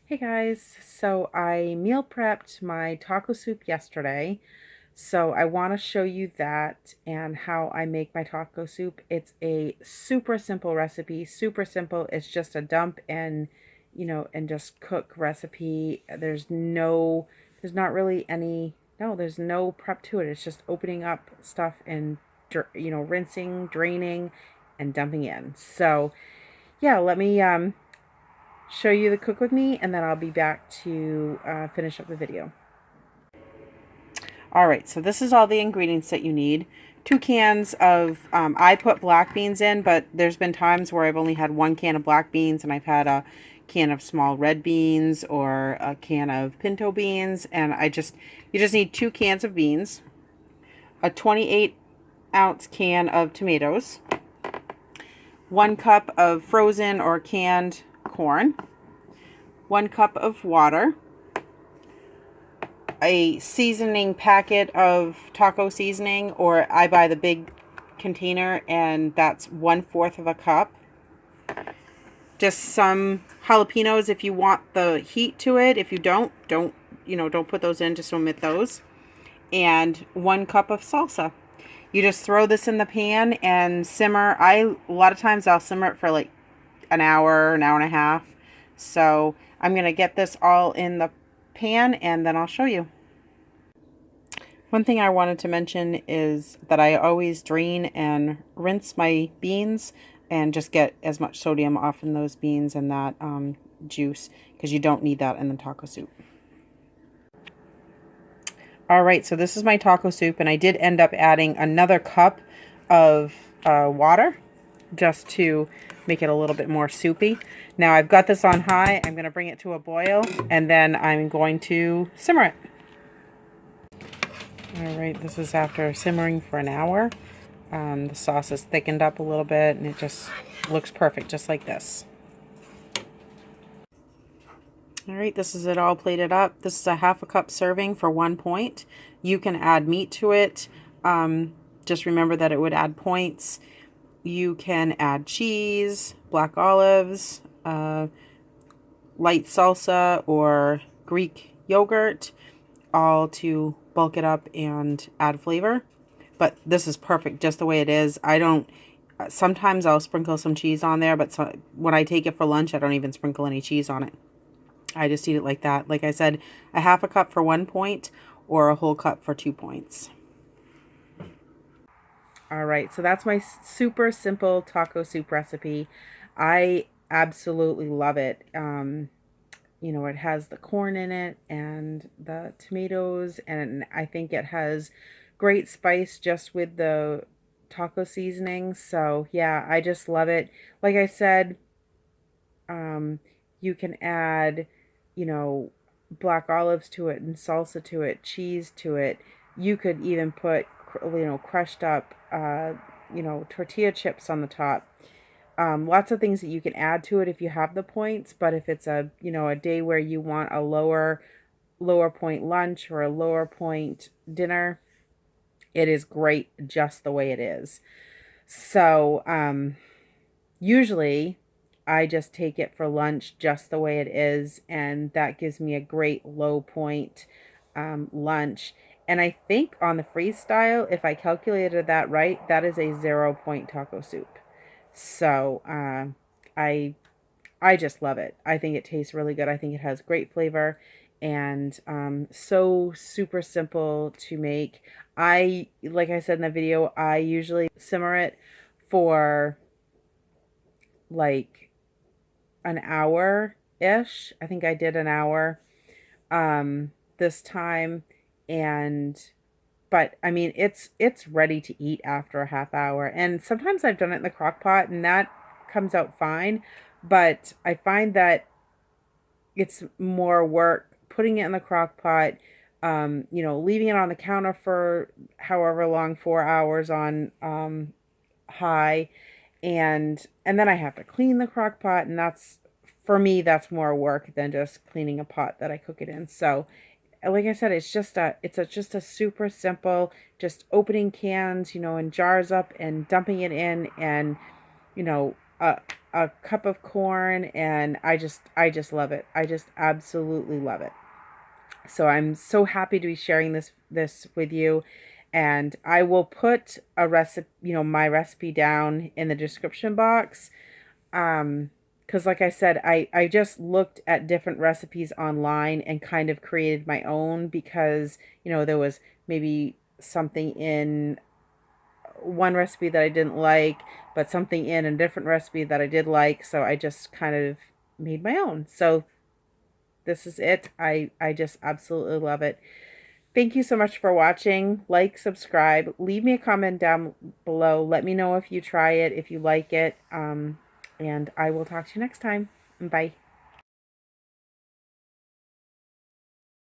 Hey guys, so I meal prepped my taco soup yesterday. So I want to show you that and how I make my taco soup. It's a super simple recipe, super simple. It's just a dump and just cook recipe. There's not really any, no, there's no prep to it. It's just opening up stuff and, rinsing, draining, and dumping in. So yeah, let me show you the cook with me, and then I'll be back to finish up the video. All right, so this is all the ingredients that you need. 2 cans of, I put black beans in, but there's been times where I've only had 1 can of black beans and I've had a can of small red beans or a can of pinto beans. And you just need 2 cans of beans, a 28-ounce can of tomatoes, 1 cup of frozen or canned corn, 1 cup of water, a seasoning packet of taco seasoning, or I buy the big container and that's 1/4 of a cup. Just some jalapenos if you want the heat to it. If you don't put those in, just omit those. And 1 cup of salsa. You just throw this in the pan and simmer. A lot of times I'll simmer it for like an hour and a half. So I'm going to get this all in the pan and then I'll show you. One thing I wanted to mention is that I always drain and rinse my beans and just get as much sodium off in those beans and that juice, because you don't need that in the taco soup. All right, so this is my taco soup, and I did end up adding another cup of water just to make it a little bit more soupy. Now I've got this on high. I'm going to bring it to a boil, and then I'm going to simmer it. All right, this is after simmering for an hour. The sauce is thickened up a little bit, and it just looks perfect, just like this. All right, this is it all plated up. This is a 1/2 cup serving for 1 point. You can add meat to it. Just remember that it would add points. You can add cheese, black olives, light salsa, or Greek yogurt, all to bulk it up and add flavor. But this is perfect just the way it is. Sometimes I'll sprinkle some cheese on there, but when I take it for lunch, I don't even sprinkle any cheese on it. I just eat it like that. Like I said, a 1/2 cup for 1 point or a whole cup for 2 points. All right, so that's my super simple taco soup recipe. I absolutely love it. It has the corn in it and the tomatoes, and I think it has great spice just with the taco seasoning. So yeah, I just love it. Like I said, you can add, black olives to it and salsa to it, cheese to it. You could even put, crushed up, tortilla chips on the top. Lots of things that you can add to it if you have the points, but if it's a day where you want a lower point lunch or a lower point dinner, it is great just the way it is. So usually I just take it for lunch just the way it is, and that gives me a great low point lunch. And I think on the Freestyle, if I calculated that right, that is a 0 point taco soup. So I just love it. I think it tastes really good. I think it has great flavor and so super simple to make. Like I said in the video, I usually simmer it for like an hour-ish. I think I did an hour this time. But I mean, it's ready to eat after a half hour. And sometimes I've done it in the crock pot and that comes out fine. But I find that it's more work putting it in the crock pot, leaving it on the counter for however long, 4 hours on high, and then I have to clean the crock pot, and for me that's more work than just cleaning a pot that I cook it in. So like I said, it's just a super simple, just opening cans, and jars up and dumping it in, and a cup of corn, and I just love it. I just absolutely love it. So I'm so happy to be sharing this with you, and I will put a recipe, my recipe down in the description box. Because like I said, I just looked at different recipes online and kind of created my own, because there was maybe something in one recipe that I didn't like, but something in a different recipe that I did like. So I just kind of made my own. So this is it. I just absolutely love it. Thank you so much for watching. Like, subscribe, leave me a comment down below. Let me know if you try it, if you like it. And I will talk to you next time. Bye.